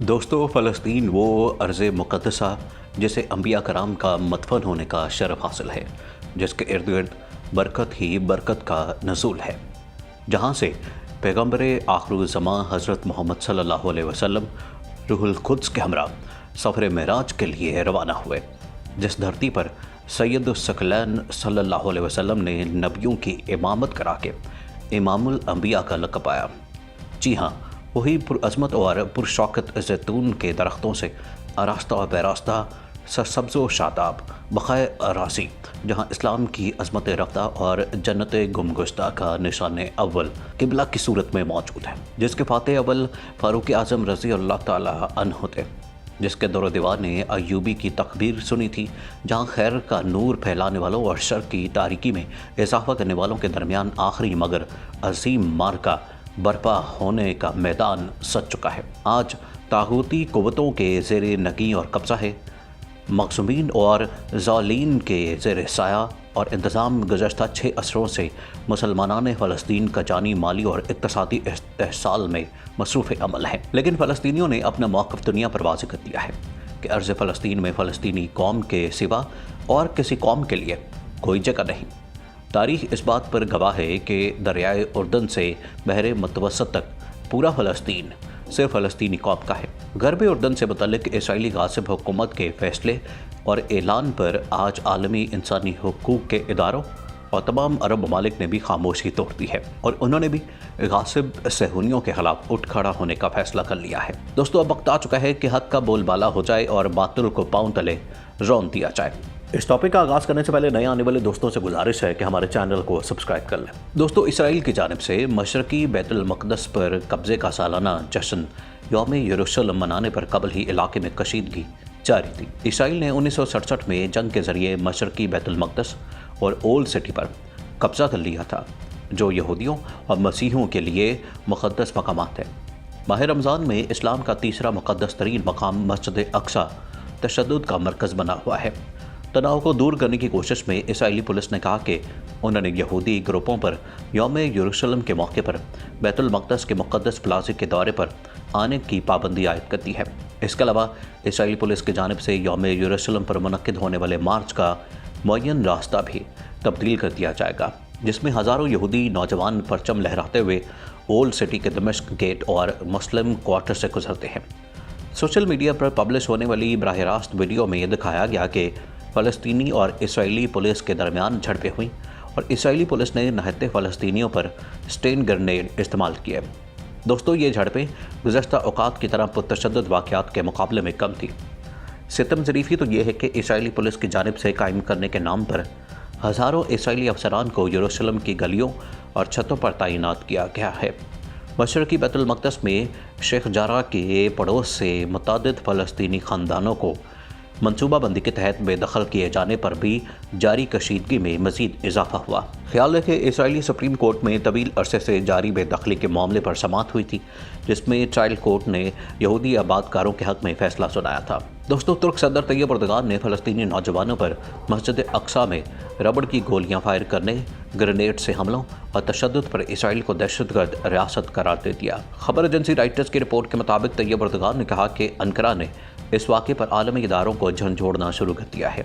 دوستو، فلسطین وہ ارض مقدسہ جسے انبیاء کرام کا مدفن ہونے کا شرف حاصل ہے، جس کے ارد گرد برکت ہی برکت کا نزول ہے، جہاں سے پیغمبر آخر الزماں حضرت محمد صلی اللہ علیہ وسلم روح القدس کے ہمراہ سفر معراج کے لیے روانہ ہوئے، جس دھرتی پر سید الثقلین صلی اللہ علیہ وسلم نے نبیوں کی امامت کرا کے امام الانبیاء کا لقب پایا۔ جی ہاں، وہی پرعظمت اور پرشوکت زیتون کے درختوں سے آراستہ و پیراستہ سرسبز و شاداب بقائے اراضی، جہاں اسلام کی عظمت رفتہ اور جنت گمگشتہ کا نشان اول قبلہ کی صورت میں موجود ہے، جس کے فاتح اول فاروق اعظم رضی اللہ تعالی عنہ تھے، جس کے دور و دیوار نے ایوبی کی تکبیر سنی تھی، جہاں خیر کا نور پھیلانے والوں اور شر کی تاریکی میں اضافہ کرنے والوں کے درمیان آخری مگر عظیم معرکہ برپا ہونے کا میدان سج چکا ہے۔ آج طاغوتی قوتوں کے زیر نگیں اور قبضہ ہے، مقزومین اور ظالین کے زیر سایہ اور انتظام گزشتہ 6 عصروں سے مسلمانان فلسطین کا جانی، مالی اور اقتصادی استحصال میں مصروف عمل ہے، لیکن فلسطینیوں نے اپنا موقف دنیا پر واضح کر دیا ہے کہ ارض فلسطین میں فلسطینی قوم کے سوا اور کسی قوم کے لیے کوئی جگہ نہیں۔ تاریخ اس بات پر گواہ ہے کہ دریائے اردن سے بحر متوسط تک پورا فلسطین صرف فلسطینی قوم کا ہے۔ غرب اردن سے متعلق اسرائیلی غاصب حکومت کے فیصلے اور اعلان پر آج عالمی انسانی حقوق کے اداروں اور تمام عرب ممالک نے بھی خاموشی توڑ دی ہے، اور انہوں نے بھی غاصب صہیونیوں کے خلاف اٹھ کھڑا ہونے کا فیصلہ کر لیا ہے۔ دوستو، اب وقت آ چکا ہے کہ حق کا بول بالا ہو جائے اور باطل کو پاؤں تلے رون دیا جائے۔ اس ٹاپک کا آغاز کرنے سے پہلے نئے آنے والے دوستوں سے گزارش ہے کہ ہمارے چینل کو سبسکرائب کر لیں۔ دوستو، اسرائیل کی جانب سے مشرقی بیت المقدس پر قبضے کا سالانہ جشن یوم یروشلم منانے پر قبل ہی علاقے میں کشیدگی جاری تھی۔ اسرائیل نے 1967 میں جنگ کے ذریعے مشرقی بیت المقدس اور اولڈ سٹی پر قبضہ کر لیا تھا، جو یہودیوں اور مسیحیوں کے لیے مقدس مقامات ہیں۔ ماہ رمضان میں اسلام کا تیسرا مقدس ترین مقام مسجد اقصی تشدد کا مرکز بنا ہوا ہے۔ تناؤ کو دور کرنے کی کوشش میں اسرائیلی پولیس نے کہا کہ انہوں نے یہودی گروپوں پر یوم یروشلم کے موقع پر بیت المقدس کے مقدس پلازے کے دورے پر آنے کی پابندی عائد کر دی ہے۔ اس کے علاوہ اسرائیلی پولیس کی جانب سے یوم یروشلم پر منعقد ہونے والے مارچ کا معین راستہ بھی تبدیل کر دیا جائے گا، جس میں ہزاروں یہودی نوجوان پرچم لہراتے ہوئے اولڈ سٹی کے دمشق گیٹ اور مسلم کوارٹر سے گزرتے ہیں۔ سوشل میڈیا پر پبلش ہونے والی براہ راست ویڈیو میں یہ دکھایا گیا کہ فلسطینی اور اسرائیلی پولیس کے درمیان جھڑپیں ہوئیں اور اسرائیلی پولیس نے نہتے فلسطینیوں پر اسٹین گرنیڈ استعمال کیے۔ دوستو، یہ جھڑپیں گزشتہ اوقات کی طرح پرتشدد واقعات کے مقابلے میں کم تھی۔ ستم ظریفی تو یہ ہے کہ اسرائیلی پولیس کی جانب سے قائم کرنے کے نام پر ہزاروں اسرائیلی افسران کو یروشلم کی گلیوں اور چھتوں پر تعینات کیا گیا ہے۔ مشرقی بیت المقدس میں شیخ جارح کے پڑوس سے متعدد فلسطینی خاندانوں کو منصوبہ بندی کے تحت بے دخل کیے جانے پر بھی جاری کشیدگی میں مزید اضافہ ہوا۔ خیال ہے کہ اسرائیلی سپریم کورٹ میں طویل عرصے سے جاری بے دخلی کے معاملے پر سماعت ہوئی تھی، جس میں ٹرائل کورٹ نے یہودی آباد کاروں کے حق میں فیصلہ سنایا تھا۔ دوستو، ترک صدر طیب اردگان نے فلسطینی نوجوانوں پر مسجد اقصی میں ربڑ کی گولیاں فائر کرنے، گرینیڈ سے حملوں اور تشدد پر اسرائیل کو دہشت گرد ریاست قرار دے دیا۔ خبر ایجنسی رائٹرز کی رپورٹ کے مطابق طیب اردگان نے کہا کہ انقرہ نے اس واقعے پر عالمی اداروں کو جھنجھوڑنا شروع کر دیا ہے۔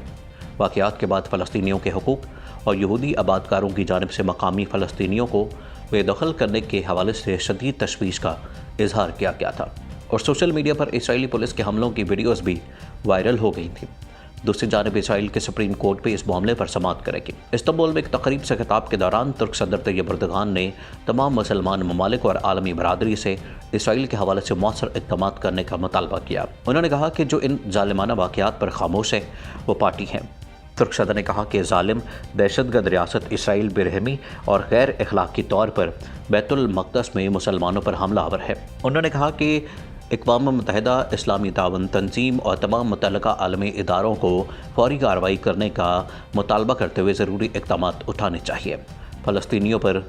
واقعات کے بعد فلسطینیوں کے حقوق اور یہودی آباد کاروں کی جانب سے مقامی فلسطینیوں کو بے دخل کرنے کے حوالے سے شدید تشویش کا اظہار کیا گیا تھا، اور سوشل میڈیا پر اسرائیلی پولیس کے حملوں کی ویڈیوز بھی وائرل ہو گئی تھیں۔ دوسری جانب اسرائیل کے سپریم کورٹ بھی اس معاملے پر سماعت کرے گی۔ استنبول میں ایک تقریب سے خطاب کے دوران ترک صدر طیب اردگان نے تمام مسلمان ممالک اور عالمی برادری سے اسرائیل کے حوالے سے مؤثر اقدامات کرنے کا مطالبہ کیا۔ انہوں نے کہا کہ جو ان ظالمانہ واقعات پر خاموش ہے وہ پارٹی ہے۔ ترک صدر نے کہا کہ ظالم دہشت گرد ریاست اسرائیل برہمی اور غیر اخلاقی طور پر بیت المقدس میں مسلمانوں پر حملہ آور ہے۔ انہوں نے کہا کہ اقوام متحدہ، اسلامی تعاون تنظیم اور تمام متعلقہ عالمی اداروں کو فوری کارروائی کرنے کا مطالبہ کرتے ہوئے ضروری اقدامات اٹھانے چاہیے۔ فلسطینیوں پر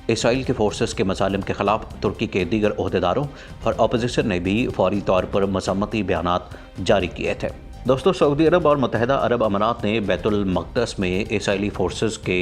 اسرائیل کے فورسز کے مظالم کے خلاف ترکی کے دیگر عہدیداروں اور اپوزیشن نے بھی فوری طور پر مذمتی بیانات جاری کیے تھے۔ دوستو، سعودی عرب اور متحدہ عرب امارات نے بیت المقدس میں اسرائیلی فورسز کے